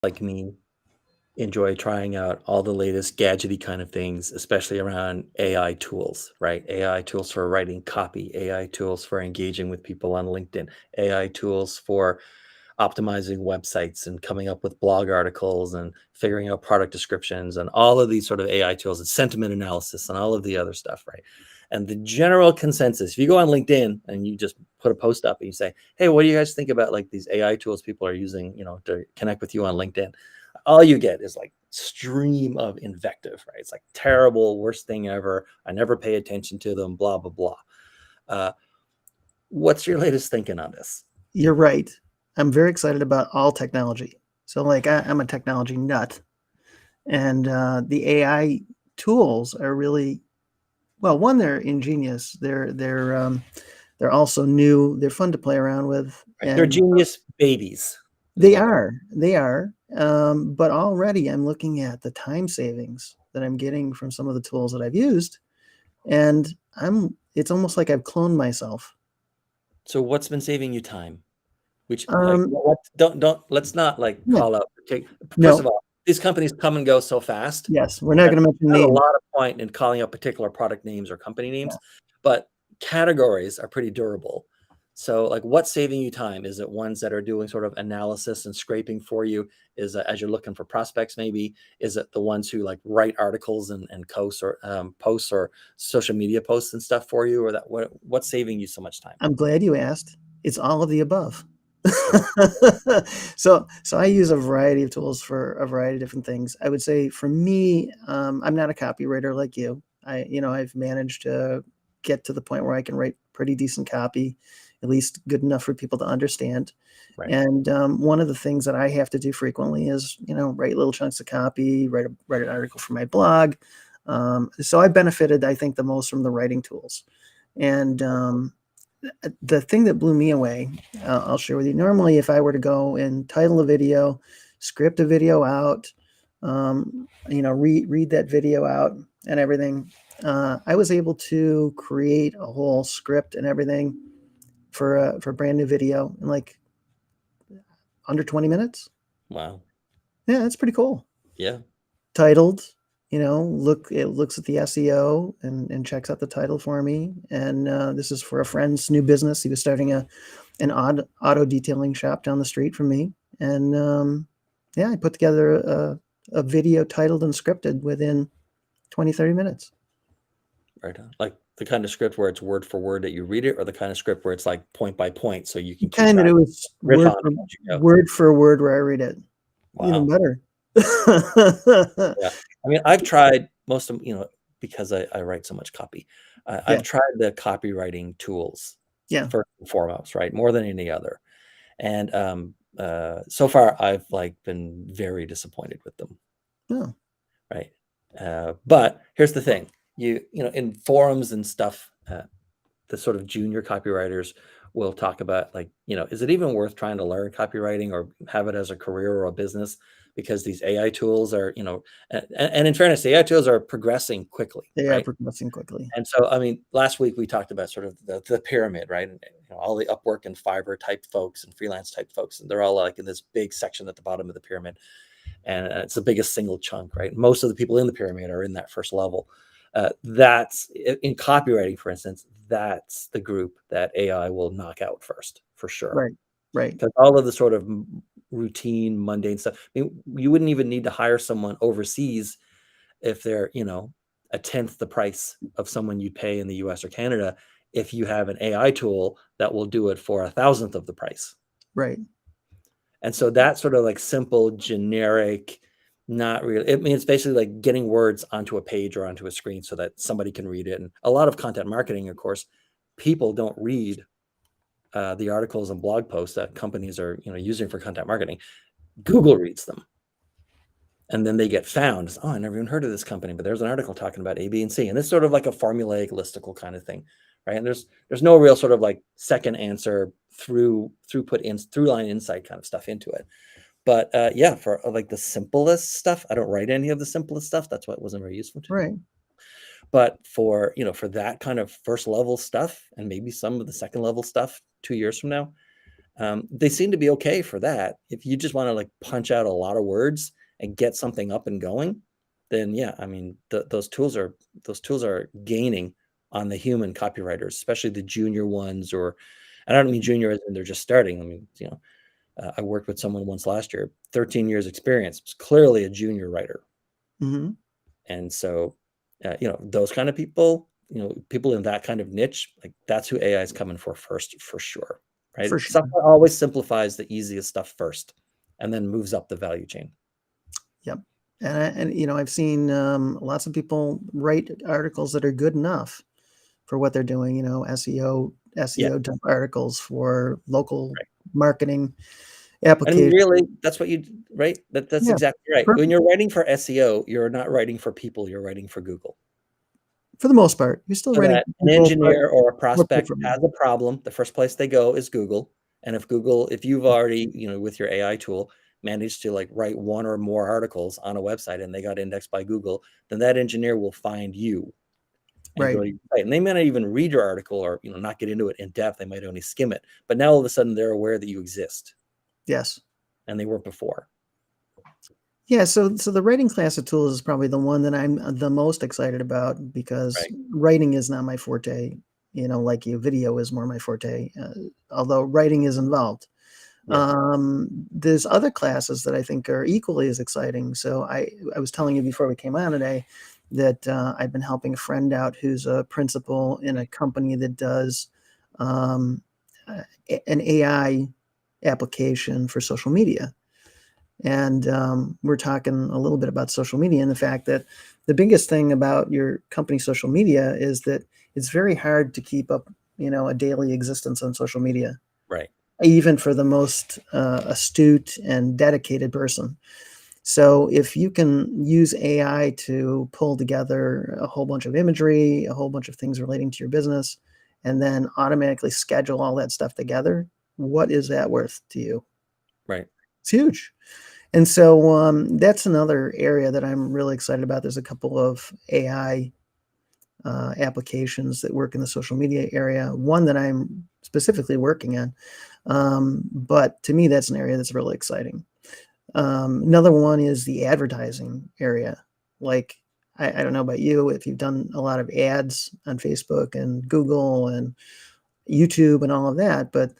like me enjoy trying out all the latest gadgety kind of things, especially around AI tools, right? AI tools for writing copy, AI tools for engaging with people on LinkedIn, AI tools for optimizing websites and coming up with blog articles and figuring out product descriptions and all of these sort of AI tools and sentiment analysis and all of the other stuff, right? And the general consensus, if you go on LinkedIn and you just put a post up and you say, "Hey, what do you guys think about like these AI tools people are using, to connect with you on LinkedIn?" All you get is like stream of invective, right? It's like terrible, worst thing ever. I never pay attention to them, blah blah blah. Uh, what's your latest thinking on this? You're right. I'm very excited about all technology. So, like, I'm a technology nut, and the AI tools are really well. One, they're ingenious. They're also new. They're fun to play around with, Right. They're and genius babies, is they what they are. are. They are. But already, I'm looking at the time savings that I'm getting from some of the tools that I've used, and I'm. It's almost like I've cloned myself. So what's been saving you time? Which like Um, what don't let's not like yeah, call out first no, of all, these companies come and go so fast yes, we're not that going to mention not a names. lot of point in calling out particular product names or company Yeah. names, but categories are pretty durable. So like what's saving you time? Is it ones that are doing sort of analysis and scraping for you? Is it as you're looking for prospects maybe? Is it the ones who like write articles and posts or social media posts and stuff for you? Or what's saving you so much time? I'm glad you asked. It's all of the above. Okay. So I use a variety of tools for a variety of different things. I would say for me, I'm not a copywriter like you. I've managed to get to the point where I can write pretty decent copy, at least good enough for people to understand. Right. And one of the things that I have to do frequently is, write little chunks of copy, write an article for my blog. So I benefited, I think, the most from the writing tools. And the thing that blew me away, I'll share with you. Normally, if I were to go and title a video, script a video out, read that video out and everything, I was able to create a whole script and everything for a brand new video in like under 20 minutes. Wow. Yeah, that's pretty cool. Yeah. Titled, it looks at the SEO and checks out the title for me. And this is for a friend's new business. He was starting an auto detailing shop down the street from me. And yeah, I put together a video titled and scripted within 20-30 minutes. Right on. Like the kind of script where it's word for word that you read it, or the kind of script where it's like point by point so you can keep Kind of, track, it was riff on it as you go. word for word where I read it. Even Wow. better. Yeah. I mean, I've tried most of, because I write so much copy. Yeah, I've tried the copywriting tools yeah. first and foremost, right? More than any other. And so far I've like been very disappointed with them, Oh, right? But here's the thing. In forums and stuff, the sort of junior copywriters will talk about like, is it even worth trying to learn copywriting or have it as a career or a business? Because these AI tools are, and in fairness, the AI tools are progressing quickly, they are right? progressing quickly. And so, I mean, last week we talked about sort of the pyramid, right? And all the Upwork and Fiverr type folks and freelance type folks, and they're all like in this big section at the bottom of the pyramid, and it's the biggest single chunk, right? Most of the people in the pyramid are in that first level. That's in copywriting, for instance. That's the group that AI will knock out first, for sure. Right, right. Because all of the sort of routine, mundane stuff. I mean, you wouldn't even need to hire someone overseas if they're, a tenth the price of someone you'd pay in the US or Canada if you have an AI tool that will do it for a thousandth of the price. Right. And so that sort of like simple, generic, not really, I mean, it's basically like getting words onto a page or onto a screen so that somebody can read it. And a lot of content marketing, of course, people don't read the articles and blog posts that companies are, using for content marketing. Google reads them. And then they get found. It's, oh, I never even heard of this company, but there's an article talking about A, B, and C. And it's sort of like a formulaic listicle kind of thing, right? And there's no real sort of like second answer through line insight kind of stuff into it. But yeah, for like the simplest stuff, I don't write any of the simplest stuff. That's why it wasn't very useful to me. Right. But for that kind of first level stuff, and maybe some of the second level stuff 2 years from now, They seem to be okay for that. If you just want to like punch out a lot of words and get something up and going, then yeah, I mean those tools are gaining on the human copywriters, especially the junior ones. Or I don't mean junior as in they're just starting. I mean, I worked with someone once last year, 13 years experience, was clearly a junior writer. Hmm. And so, those kind of people, people in that kind of niche, like that's who AI is coming for first, for sure. Right. For sure. Software always simplifies the easiest stuff first and then moves up the value chain. Yep. And I've seen lots of people write articles that are good enough for what they're doing. SEO Yeah. type articles for local Right. marketing I mean, applications. really, that's what right? That's Yeah, exactly right. When perfect. you're writing for SEO, you're not writing for people, you're writing for Google. For the most part, you're still So writing that for an people, but engineer or a more prospect preferably. has a problem, the first place they go is Google. And if you've already, with your AI tool, managed to like write one or more articles on a website and they got indexed by Google, then that engineer will find you and go Right. to your site. And they may not even read your article or not get into it in depth. They might only skim it. But now all of a sudden they're aware that you exist Yes. and they weren't before. Yeah, so the writing class of tools is probably the one that I'm the most excited about because Right. writing is not my forte. Like you, video is more my forte. Although writing is involved. Yeah. There's other classes that I think are equally as exciting. So I was telling you before we came on today that I've been helping a friend out who's a principal in a company that does um, an AI application for social media. And we're talking a little bit about social media and the fact that the biggest thing about your company social media is that it's very hard to keep up, a daily existence on social media, Right. even for the most astute and dedicated person. So if you can use AI to pull together a whole bunch of imagery, a whole bunch of things relating to your business, and then automatically schedule all that stuff together, what is that worth to you? Right. It's huge. And so that's another area that I'm really excited about. There's a couple of AI applications that work in the social media area. One that I'm specifically working on, but to me, that's an area that's really exciting. Another one is the advertising area. Like, I don't know about you, if you've done a lot of ads on Facebook and Google and YouTube and all of that, but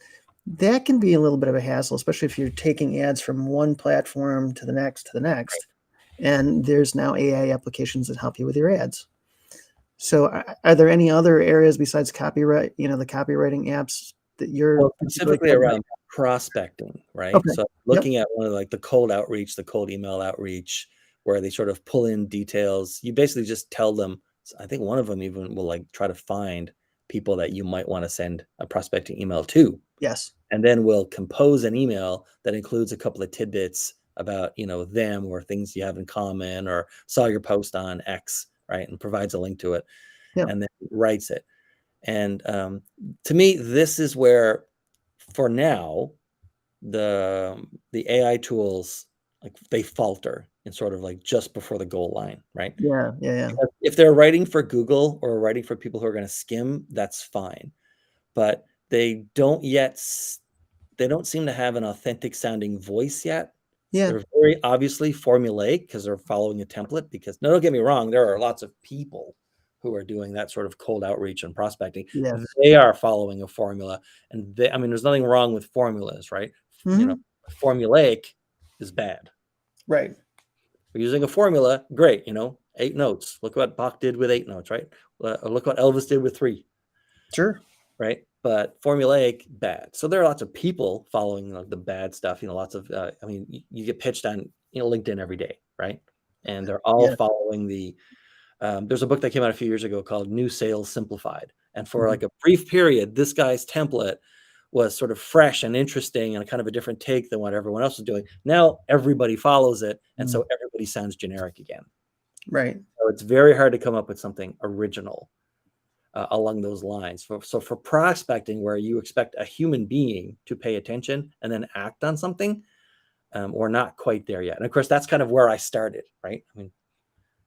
that can be a little bit of a hassle, especially if you're taking ads from one platform to the next to the next. And there's now AI applications that help you with your ads. So are there any other areas besides copyright, the copywriting apps that you're Well, particularly specifically excited about? around prospecting, right? Okay. So Yep. looking at one of like the cold outreach, the cold email outreach, where they sort of pull in details. You basically just tell them, I think one of them even will like try to find people that you might want to send a prospecting email to. Yes. And then we'll compose an email that includes a couple of tidbits about, them or things you have in common or saw your post on X, right? And provides a link to it Yeah. and then writes it. And to me, this is where, for now, the AI tools like they falter and sort of like just before the goal line, right? Yeah. Yeah. Yeah. Because if they're writing for Google or writing for people who are going to skim, that's fine. But they don't seem to have an authentic sounding voice yet. Yeah. They're very obviously formulaic because they're following a template. Because no, don't get me wrong, there are lots of people who are doing that sort of cold outreach and prospecting. Yes. They are following a formula, and I mean, there's nothing wrong with formulas, right? Hmm. Formulaic is bad. Right. We're using a formula, great. 8 notes. Look what Bach did with 8 notes, right? Look what Elvis did with 3. Sure. Right? But formulaic, bad. So there are lots of people following the bad stuff. Lots of, I mean, you get pitched on, LinkedIn every day, right? And they're all Yeah. following there's a book that came out a few years ago called New Sales Simplified. And for Mhm. like a brief period, this guy's template was sort of fresh and interesting and kind of a different take than what everyone else was doing. Now everybody follows it. And Mm. so everybody sounds generic again. Right. So it's very hard to come up with something original along those lines. So for prospecting, where you expect a human being to pay attention and then act on something, we're not quite there yet. And of course, that's kind of where I started, right? I mean,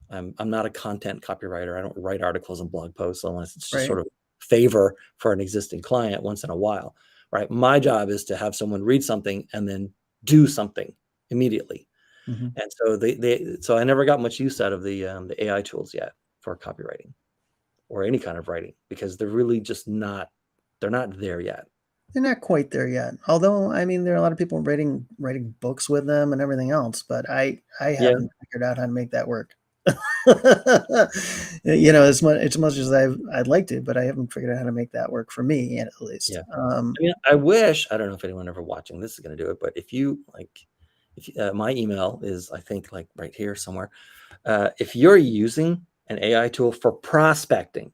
I'm not a content copywriter. I don't write articles and blog posts unless it's just Right. sort of favor for an existing client once in a while, right? My job is to have someone read something and then do something immediately. Hmm. And so so I never got much use out of the AI tools yet for copywriting or any kind of writing, because they're really just not, they're not there yet. They're not quite there yet. Although, I mean, there are a lot of people writing books with them and everything else, but I Yeah. haven't figured out how to make that work. As much as I'd like to, but I haven't figured out how to make that work for me at least. Yeah. I mean, I wish, I don't know if anyone ever watching this is going to do it, but if you like, my email is, I think, like right here somewhere. If you're using an AI tool for prospecting,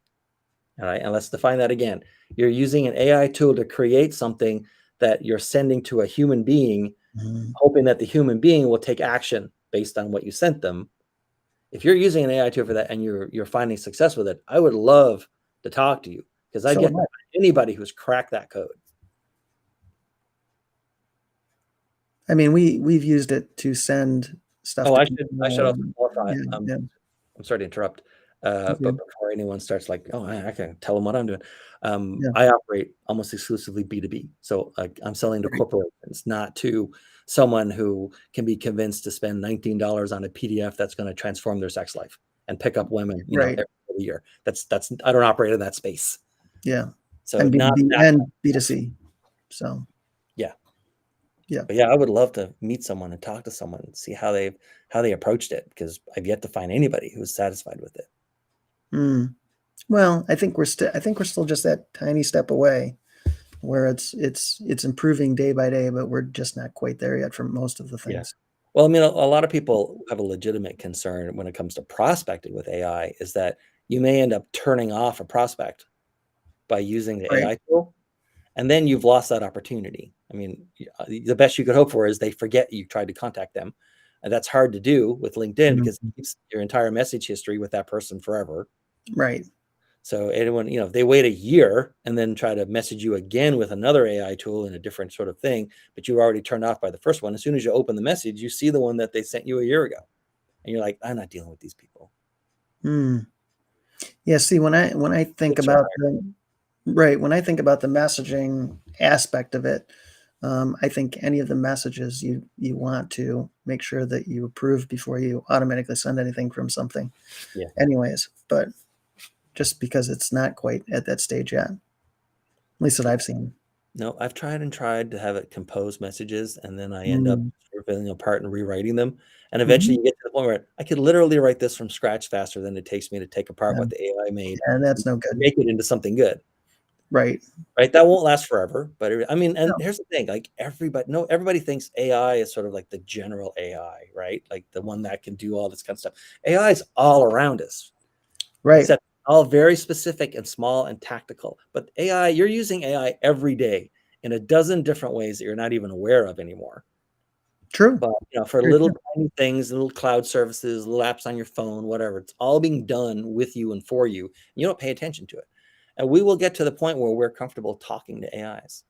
all right, and let's define that again. You're using an AI tool to create something that you're sending to a human being, Mhm. hoping that the human being will take action based on what you sent them. If you're using an AI tool for that and you're finding success with it, I would love to talk to you, because I'd So get am to I. find anybody who's cracked that code. I mean, we've used it to send stuff Oh, to I should people also and qualify. yeah, yeah. I'm sorry to interrupt, You're but good. before anyone starts like, oh, I can tell them what I'm doing. Yeah, I operate almost exclusively B2B, so I'm selling to great. corporations, not to someone who can be convinced to spend $19 on a PDF that's going to transform their sex life and pick up women, Right. every year. That's I don't operate in that space. Yeah. So And not B2B that. and B2C. So, Yeah. yeah. But yeah, I would love to meet someone and talk to someone and see how they approached it, because I've yet to find anybody who's satisfied with it. Mm. Well, I think we're still just that tiny step away where it's improving day by day, but we're just not quite there yet for most of the Yeah. things. Well, I mean, a lot of people have a legitimate concern when it comes to prospecting with AI, is that you may end up turning off a prospect by using the Right. AI tool, and then you've lost that opportunity. I mean, the best you could hope for is they forget you tried to contact them. And that's hard to do with LinkedIn, because it Mhm. keeps your entire message history with that person forever. Right. So anyone, if they wait a year and then try to message you again with another AI tool in a different sort of thing, but you were already turned off by the first one, as soon as you open the message, you see the one that they sent you a year ago. And you're like, I'm not dealing with these people. Mm. Yeah, see, when I think It's hard. about when I think about the messaging aspect of it, I think any of the messages you want to make sure that you approve before you automatically send anything from something Yeah. anyways, but just because it's not quite at that stage yet, at least that I've seen. No, I've tried and tried to have it compose messages, and then I end up Mm. ripping them apart and rewriting them. And Mhm. eventually you get to the point where I could literally write this from scratch faster than it takes me to take apart Yeah, what the AI made and that's and no good. make it into something good. Right. Right? That won't last forever, but I mean, and No. here's the thing, like everybody thinks AI is sort of like the general AI, right? Like the one that can do all this kind of stuff. AI is all around us, Right. except all very specific and small and tactical. But AI, you're using AI every day in a dozen different ways that you're not even aware of anymore. True. But for Very little true. tiny things, little cloud services, little apps on your phone, whatever, it's all being done with you and for you. And you don't pay attention to it. And we will get to the point where we're comfortable talking to AIs.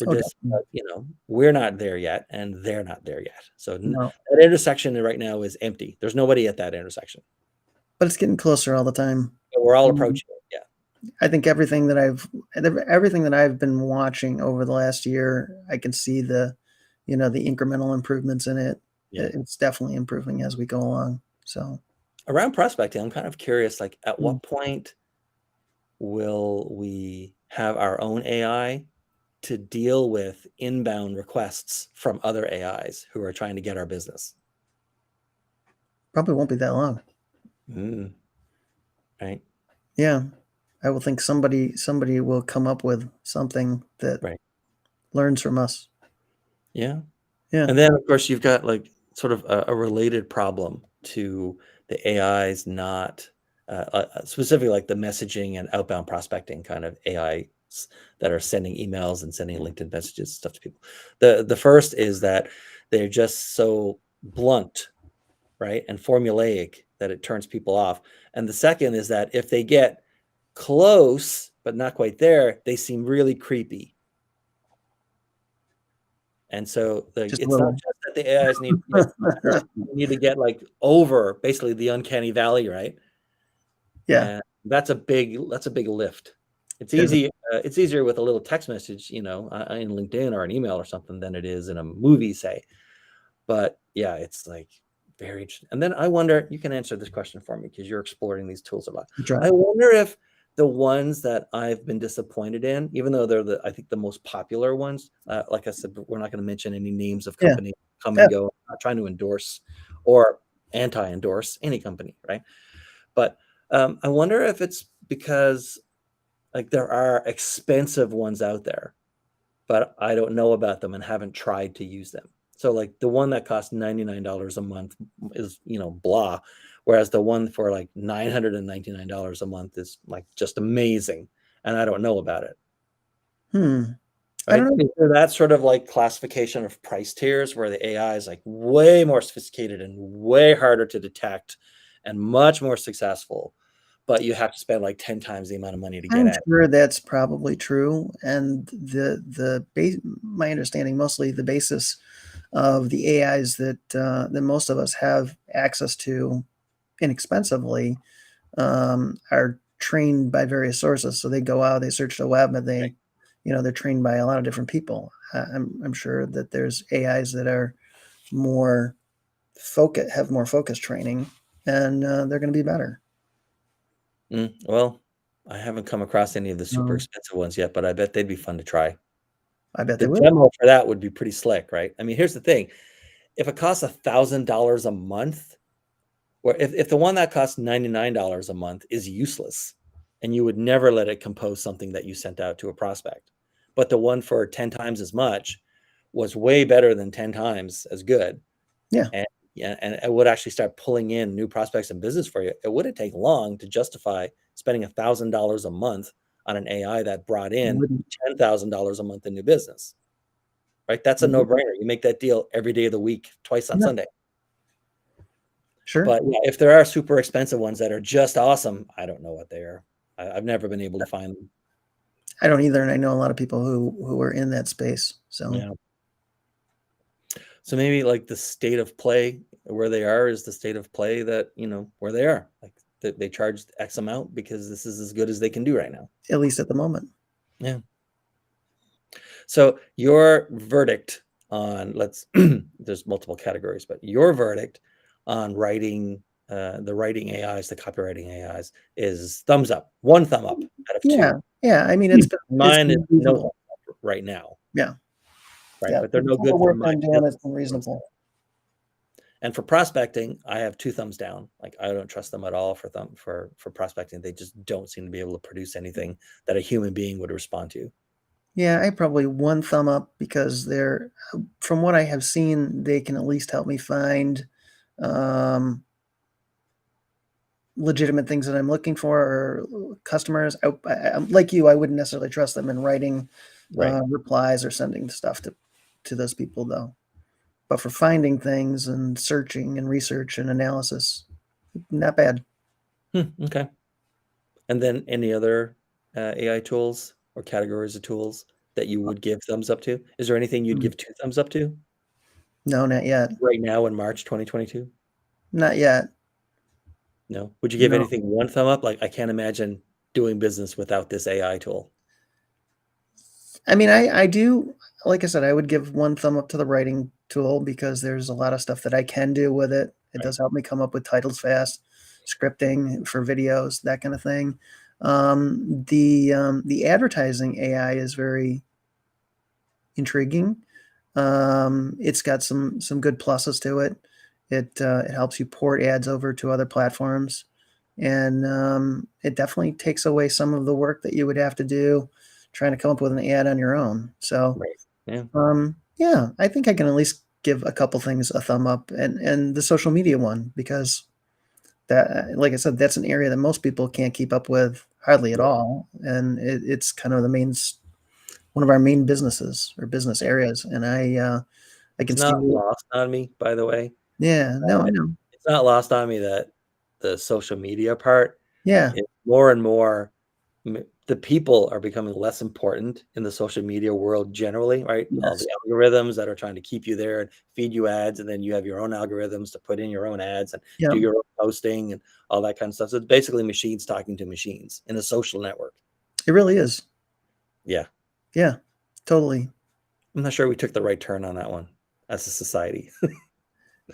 We're Oh, just, definitely. we're not there yet, and they're not there yet. So No, that intersection right now is empty. There's nobody at that intersection. but it's getting closer all the time. But we're all Mm. approaching it. Yeah. I think everything that I've been watching over the last year, I can see the incremental improvements in it. Yeah. It's definitely improving as we go along. So, Around prospecting, I'm kind of curious, like at mm, what point will we have our own AI to deal with inbound requests from other AIs who are trying to get our business? probably won't be that long. Mm, right. Yeah, I will think somebody will come up with something that Right. learns from us. Yeah. Yeah. And then of course you've got like sort of a related problem to the AIs, not specifically like the messaging and outbound prospecting kind of AIs that are sending emails and sending LinkedIn messages and stuff to people. The first is that they're just so blunt, right, and formulaic that it turns people off. And the second is that if they get close but not quite there, they seem really creepy. And so Just a it's not little. just that the AIs need to get better, they need to get like over basically the uncanny valley, right? Yeah. And that's a big lift. It's Is it? easy. It's easier with a little text message, in LinkedIn or an email or something than it is in a movie, say. But yeah, it's like very interesting. And then I wonder, you can answer this question for me because you're exploring these tools a lot. Try. I wonder if the ones that I've been disappointed in, even though they're I think the most popular ones, like I said, we're not going to mention any names of Yeah. companies come Yeah. and go. I'm not trying to endorse or anti-endorse any company, right? But I wonder if it's because like there are expensive ones out there, but I don't know about them and haven't tried to use them. So like the one that costs $99 a month is, blah. Whereas the one for like $999 a month is like just amazing. And I don't know about it. Hmm. I don't Right. know. Is there that sort of like classification of price tiers where the AI is like way more sophisticated and way harder to detect and much more successful, but you have to spend like 10 times the amount of money to get I'm at it? sure that's probably true. And the base, my understanding, mostly the basis of the AIs that most of us have access to inexpensively are trained by various sources. So they go out, they search the web, and Right. they're trained by a lot of different people. I'm sure that there's AIs that are more have more focused training, and they're going to be better. Well, I haven't come across any of the super Um, expensive ones yet, but I bet they'd be fun to try. I bet The they will. demo for that would be pretty slick, right? I mean, here's the thing. If it costs $1,000 a month, or if the one that costs $99 a month is useless and you would never let it compose something that you sent out to a prospect, but the one for 10 times as much was way better than 10 times as good, Yeah. and yeah, and it would actually start pulling in new prospects and business for you, it wouldn't take long to justify spending $1,000 a month on an AI that brought It in wouldn't. $10,000 a month in new business, right? That's a no-brainer. You make that deal every day of the week, twice on Yeah, Sunday. sure. But yeah, if there are super expensive ones that are just awesome, I don't know what they are. I've never been able to find them. I don't either, and I know a lot of people who are in that space. So Yeah. So maybe like the state of play where they are is the state of play that, where they are. Like that they charged X amount because this is as good as they can do right now. at least at the moment. Yeah. So your verdict on there's multiple categories, but your verdict on writing the writing AIs, the copywriting AIs is thumbs up, one thumb up out of Yeah, two. yeah. I mean, it's Mine is been no reasonable. thumbs up right now, Yeah, right? yeah. But For they're the no kind good of for work my I'm doing, it's business. been reasonable. And for prospecting, I have two thumbs down. Like I don't trust them at all for prospecting. They just don't seem to be able to produce anything that a human being would respond to. Yeah, I probably one thumb up because from what I have seen, they can at least help me find um, legitimate things that I'm looking for or customers. Like you, I wouldn't necessarily trust them in writing Right. replies or sending stuff to those people, though. But for finding things and searching and research and analysis, not bad. Okay. And then any other AI tools or categories of tools that you would give thumbs up to? Is there anything you'd Mm. give two thumbs up to No, not yet. right now in March 2022? Not yet. No. Would you give No. anything one thumb up? Like I can't imagine doing business without this AI tool. I mean, I do, like I said, I would give one thumb up to the writing tool because there's a lot of stuff that I can do with it. It Right. does help me come up with titles fast, scripting for videos, that kind of thing. The advertising AI is very intriguing. It's got some good pluses to it. It helps you port ads over to other platforms, and it definitely takes away some of the work that you would have to do trying to come up with an ad on your own. So Right. Yeah. yeah, I think I can at least give a couple things a thumb up, and the social media one because that, like I said, that's an area that most people can't keep up with hardly at Right. all, and it's kind of one of our main businesses or business areas, and I It's can see. not lost on me, by the way. Yeah, no, I know. It's not lost on me that the social media part Yeah, is more and more the people are becoming less important in the social media world generally, right? All yes, the algorithms that are trying to keep you there and feed you ads, and then you have your own algorithms to put in your own ads and yeah, do your own posting and all that kind of stuff. So it's basically machines talking to machines in a social network. It really is. Yeah. Yeah, totally. I'm not sure we took the right turn on that one as a society.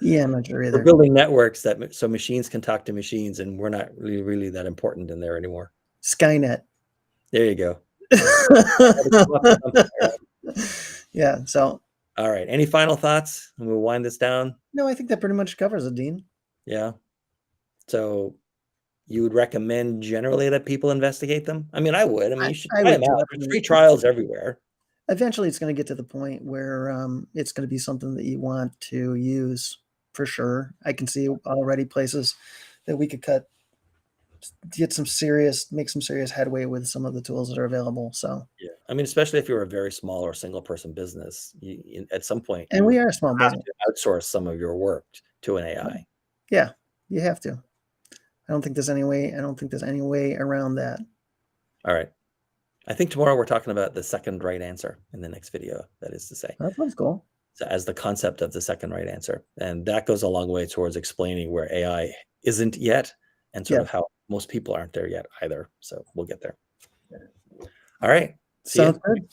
Yeah, I'm not sure We're either. building networks so machines can talk to machines, and we're not really that important in there anymore. Skynet. There you go. Yeah. So, All right. Any final thoughts? And we'll wind this down. no, I think that pretty much covers it, Dean. Yeah. So you would recommend generally that people investigate them? I mean, I would. I mean, you should I try would them out. There's free definitely. trials everywhere. Eventually, it's going to get to the point where it's going to be something that you want to use for sure. I can see already places that we could make some serious headway with some of the tools that are available. So, Yeah. I mean, especially if you're a very small or single person business, at some point and you we are a small have business. to outsource some of your work to an AI. Yeah, you have to. I don't think there's any way. I don't think there's any way around that. All right. I think tomorrow we're talking about the second right answer in the next video, that is to say. That sounds cool. So as the concept of the second right answer. And that goes a long way towards explaining where AI isn't yet and sort Yeah. of how most people aren't there yet either. So we'll get there. All right. See Sounds ya. good.